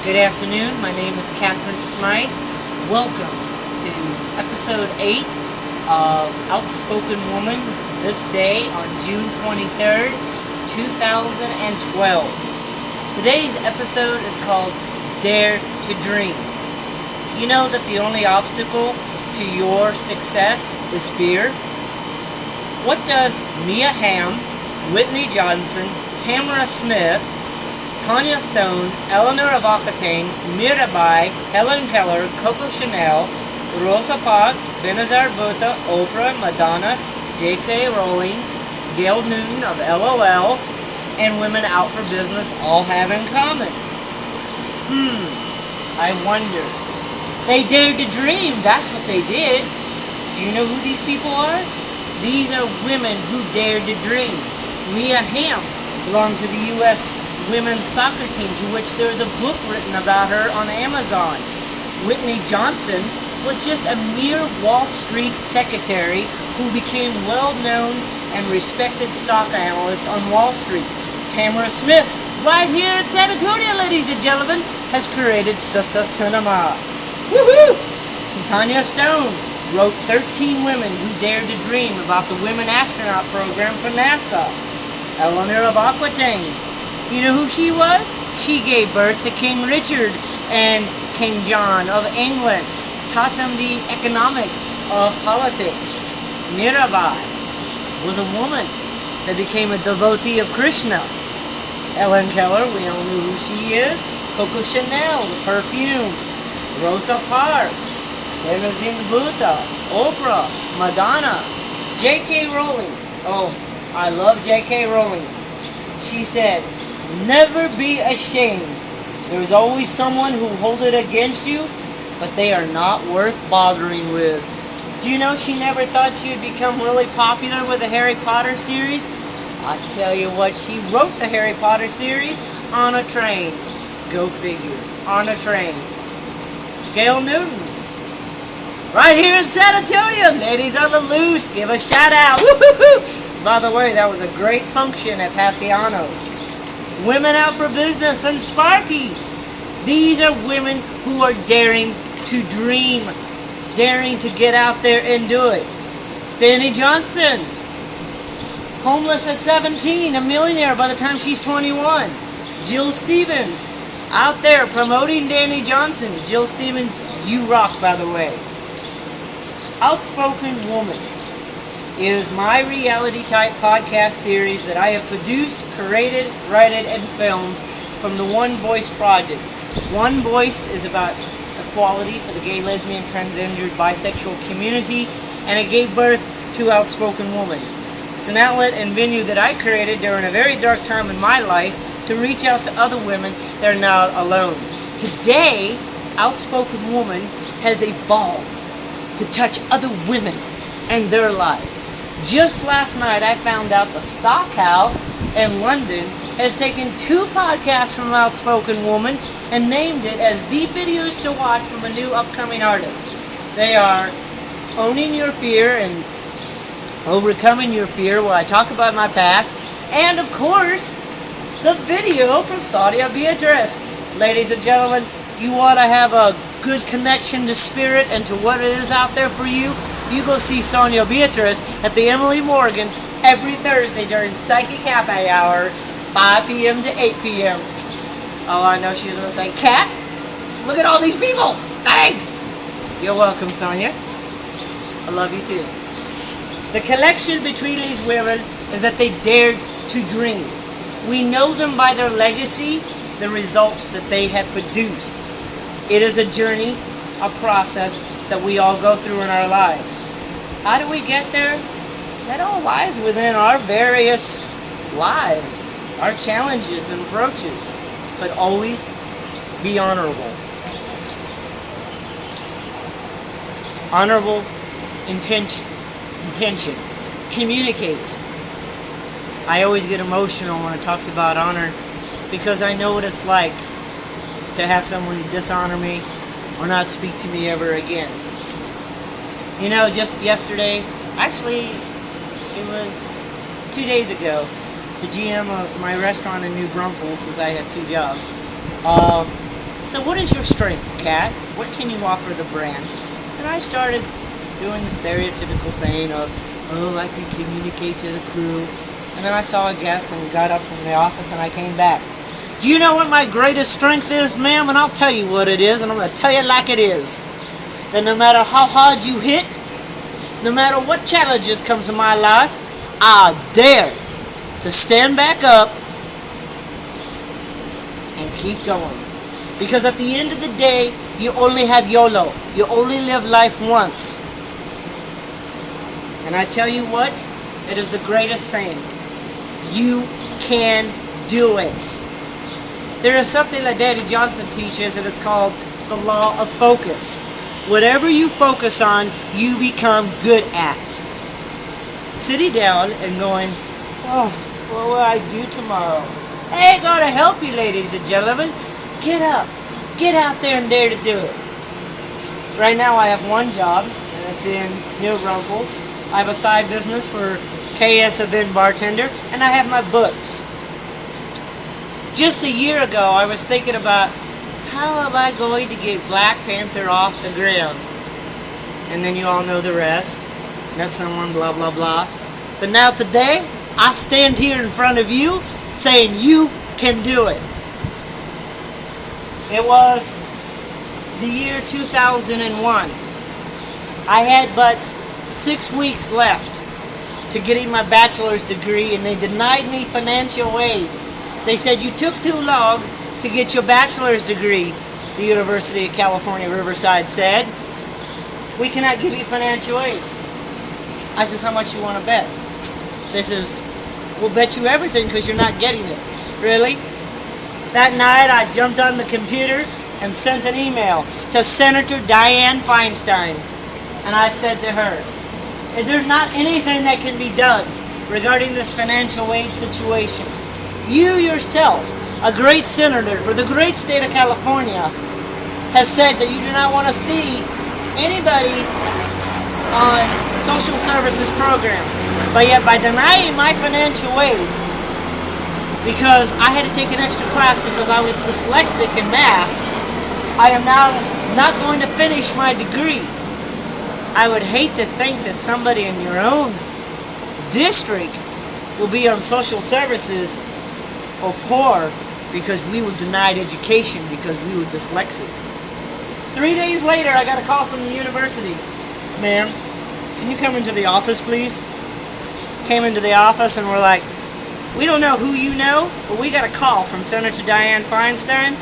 Good afternoon, my name is Catherine Smythe. Welcome to episode 8 of Outspoken Woman, this day on June 23rd, 2012. Today's episode is called Dare to Dream. You know that the only obstacle to your success is fear? What does Mia Hamm, Whitney Johnson, Tamara Smith, Tanya Stone, Eleanor of Aquitaine, Mirabai, Helen Keller, Coco Chanel, Rosa Parks, Benazir Bhutto, Oprah, Madonna, J.K. Rowling, Gail Newton of LOL, and Women Out for Business all have in common? I wonder. They dared to dream, that's what they did. Do you know who these people are? These are women who dared to dream. Mia Hamm belonged to the U.S. women's soccer team, to which there is a book written about her on Amazon. Whitney Johnson was just a mere Wall Street secretary who became well-known and respected stock analyst on Wall Street. Tamara Smith, right here in San Antonio, ladies and gentlemen, has created Sister Cinema. Woohoo! And Tanya Stone wrote 13 women who dared to dream about the women astronaut program for NASA. Eleanor of Aquitaine, you know who she was? She gave birth to King Richard and King John of England, taught them the economics of politics. Mirabai was a woman that became a devotee of Krishna. Helen Keller, we all know who she is. Coco Chanel, the perfume. Rosa Parks, Benazir Bhutto, Oprah, Madonna, J.K. Rowling. Oh, I love J.K. Rowling. She said, "Never be ashamed. There's always someone who will hold it against you, but they are not worth bothering with." Do you know she never thought she would become really popular with the Harry Potter series? I tell you what, she wrote the Harry Potter series on a train. Go figure. On a train. Gail Newton, right here in San Antonio. Ladies on the loose, give a shout out. Woo-hoo-hoo. By the way, that was a great function at Passiano's. Women Out for Business and Sparkies. These are women who are daring to dream, daring to get out there and do it. Danny Johnson, homeless at 17, a millionaire by the time she's 21. Jill Stevens, out there promoting Danny Johnson. Jill Stevens, you rock, by the way. Outspoken Woman is my reality-type podcast series that I have produced, created, written, and filmed from the One Voice Project. One Voice is about equality for the gay, lesbian, transgender, bisexual community, and it gave birth to Outspoken Woman. It's an outlet and venue that I created during a very dark time in my life to reach out to other women that are not alone. Today, Outspoken Woman has evolved to touch other women and their lives. Just last night, I found out the Stockhouse in London has taken 2 podcasts from Outspoken Woman and named it as the videos to watch from a new upcoming artist. They are Owning Your Fear and Overcoming Your Fear, where I talk about my past, and of course, the video from Sadia Beatrice. Ladies and gentlemen, you want to have a good connection to spirit and to what it is out there for you, you go see Sonia Beatrice at the Emily Morgan every Thursday during Psychic Happy Hour, 5 p.m. to 8 p.m. Oh, I know she's going to say, "Cat, look at all these people. Thanks." You're welcome, Sonia. I love you too. The connection between these women is that they dared to dream. We know them by their legacy, the results that they have produced. It is a journey, a process that we all go through in our lives. How do we get there? That all lies within our various lives, our challenges and approaches, but always be honorable. Honorable intention. Communicate. I always get emotional when it talks about honor because I know what it's like to have someone dishonor me or not speak to me ever again. You know, just yesterday, actually, it was 2 days ago, the GM of my restaurant in New Braunfels, since I have 2 jobs, So what is your strength, Kat? What can you offer the brand? And I started doing the stereotypical thing of, I can communicate to the crew. And then I saw a guest and got up from the office and I came back. Do you know what my greatest strength is, ma'am? And I'll tell you what it is, and I'm going to tell you like it is. That no matter how hard you hit, no matter what challenges come to my life, I dare to stand back up and keep going. Because at the end of the day, you only have YOLO. You only live life once. And I tell you what, it is the greatest thing. You can do it. There is something that Daddy Johnson teaches, and it's called the law of focus. Whatever you focus on, you become good at. Sitting down and going, what will I do tomorrow? I ain't going to help you, ladies and gentlemen. Get up. Get out there and dare to do it. Right now I have one job, and it's in New Rumples. I have a side business for KS Event Bartender, and I have my books. Just a year ago, I was thinking about, how am I going to get Black Panther off the ground? And then you all know the rest. Met someone, blah, blah, blah. But now today, I stand here in front of you saying you can do it. It was the year 2001. I had but 6 weeks left to getting my bachelor's degree, and they denied me financial aid. They said, you took too long to get your bachelor's degree, the University of California, Riverside said. We cannot give you financial aid. I says, how much you want to bet? They says, we'll bet you everything because you're not getting it. Really? That night I jumped on the computer and sent an email to Senator Dianne Feinstein. And I said to her, is there not anything that can be done regarding this financial aid situation? You yourself, a great senator for the great state of California, has said that you do not want to see anybody on social services program. But yet by denying my financial aid, because I had to take an extra class because I was dyslexic in math, I am now not going to finish my degree. I would hate to think that somebody in your own district will be on social services or poor because we were denied education because we were dyslexic. 3 days later, I got a call from the university. Ma'am, can you come into the office, please? Came into the office and we're like, we don't know who you know, but we got a call from Senator Dianne Feinstein.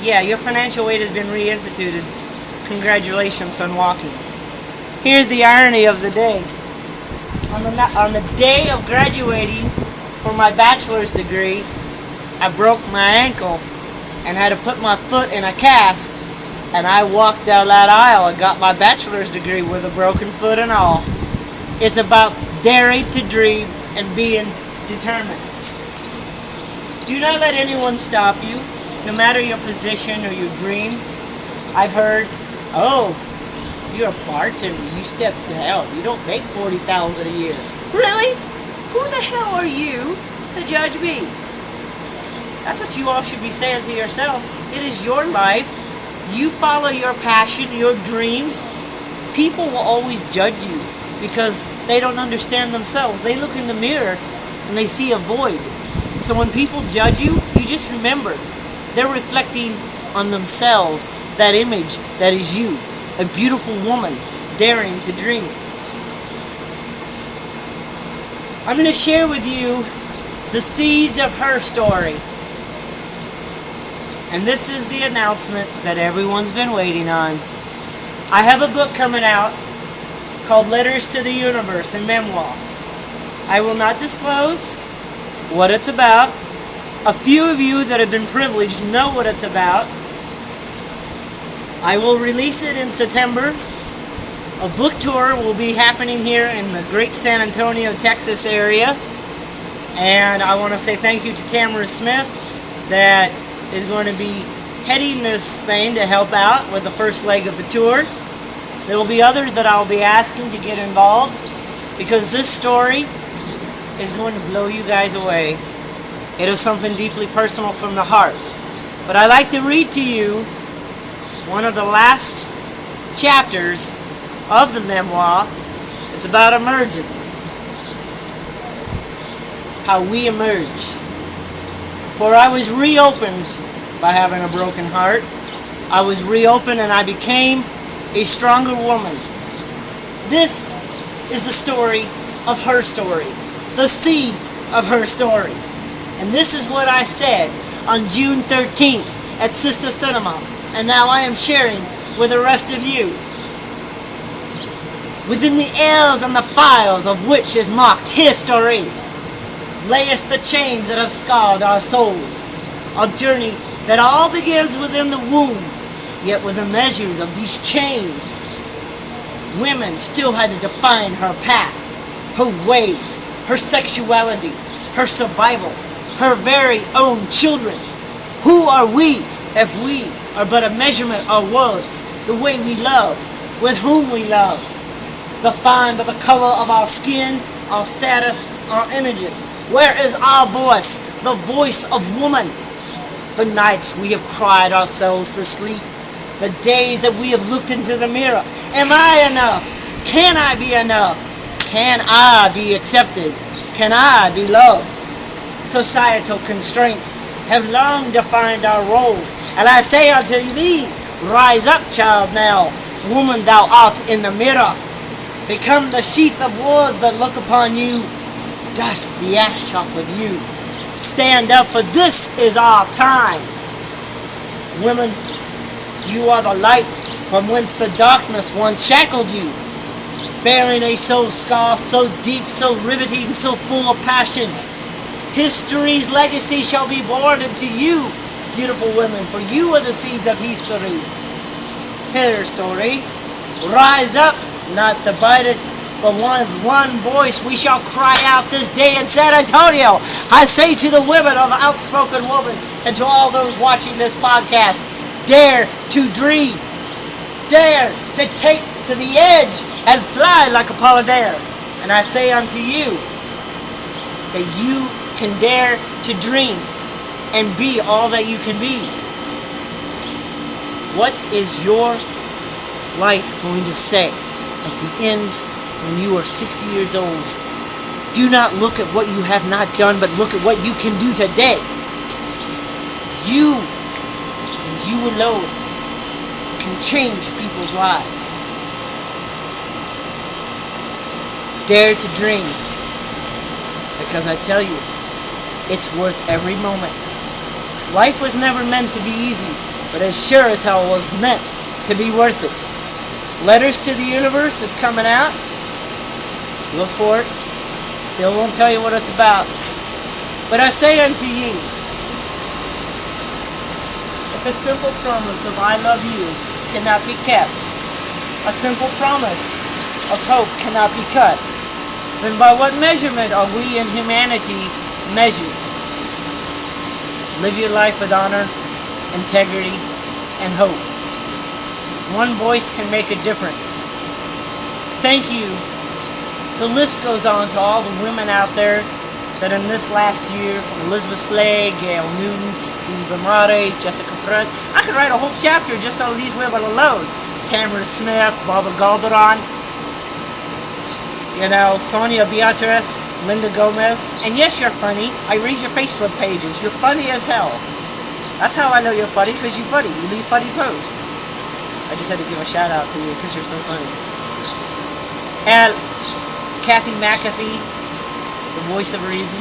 Yeah, your financial aid has been reinstituted. Congratulations on walking. Here's the irony of the day. On the day of graduating for my bachelor's degree, I broke my ankle and had to put my foot in a cast, and I walked down that aisle and got my bachelor's degree with a broken foot and all. It's about daring to dream and being determined. Do not let anyone stop you, no matter your position or your dream. I've heard, you're a bartender, you step down, you don't make $40,000 a year. Really? Who the hell are you to judge me? That's what you all should be saying to yourself. It is your life. You follow your passion, your dreams. People will always judge you because they don't understand themselves. They look in the mirror and they see a void. So when people judge you, you just remember, they're reflecting on themselves that image that is you, a beautiful woman daring to dream. I'm going to share with you the seeds of her story. And this is the announcement that everyone's been waiting on. I have a book coming out called Letters to the Universe, a memoir. I will not disclose what it's about. A few of you that have been privileged know what it's about. I will release it in September. A book tour will be happening here in the great San Antonio, Texas area. And I want to say thank you to Tamara Smith that is going to be heading this thing to help out with the first leg of the tour. There will be others that I'll be asking to get involved because this story is going to blow you guys away. It is something deeply personal from the heart. But I'd like to read to you one of the last chapters of the memoir. It's about emergence. How we emerge. For I was reopened by having a broken heart. I was reopened and I became a stronger woman. This is the story of her story. The seeds of her story. And this is what I said on June 13th at Sister Cinema. And now I am sharing with the rest of you. Within the airs and the files of which is marked history, layest the chains that have scarred our souls. A journey that all begins within the womb, yet with the measures of these chains, women still had to define her path, her ways, her sexuality, her survival, her very own children. Who are we if we are but a measurement of words, the way we love, with whom we love, defined by the color of our skin, our status, our images? Where is our voice, the voice of woman? The nights we have cried ourselves to sleep, the days that we have looked into the mirror. Am I enough? Can I be enough? Can I be accepted? Can I be loved? Societal constraints have long defined our roles, and I say unto thee, rise up, child, now, woman thou art in the mirror. Become the sheath of words that look upon you. Dust the ash off of you. Stand up, for this is our time. Women, you are the light from whence the darkness once shackled you. Bearing a soul scar so deep, so riveting, so full of passion. History's legacy shall be born into you, beautiful women, for you are the seeds of history. Hear her story. Rise up, not divided, but with one voice we shall cry out this day in San Antonio. I say to the women of Outspoken Woman and to all those watching this podcast, dare to dream. Dare to take to the edge and fly like a pollinaire. And I say unto you that you can dare to dream and be all that you can be. What is your life going to say at the end when you are 60 years old? Do not look at what you have not done, but look at what you can do today. You and you alone can change people's lives. Dare to dream, because I tell you, it's worth every moment. Life was never meant to be easy, but as sure as hell was meant to be worth it. Letters to the Universe is coming out. Look for it. Still won't tell you what it's about. But I say unto you, if a simple promise of I love you cannot be kept, a simple promise of hope cannot be cut, then by what measurement are we in humanity measured? Live your life with honor, integrity, and hope. One voice can make a difference. Thank you. The list goes on to all the women out there that in this last year, from Elizabeth Slade, Gail Newton, Eva Morales, Jessica Perez, I could write a whole chapter just on these women alone. Tamara Smith, Barbara Galderon, Sonia Beatriz, Linda Gomez. And yes, you're funny. I read your Facebook pages. You're funny as hell. That's how I know you're funny, because you're funny. You leave funny posts. I just had to give a shout out to you because you're so funny. And Kathy McAfee, the voice of reason.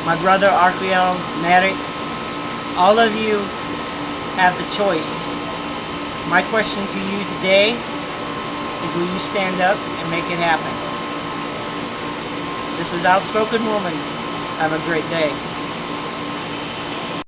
My brother, Arquiel Merrick. All of you have the choice. My question to you today is, will you stand up and make it happen? This is Outspoken Woman. Have a great day.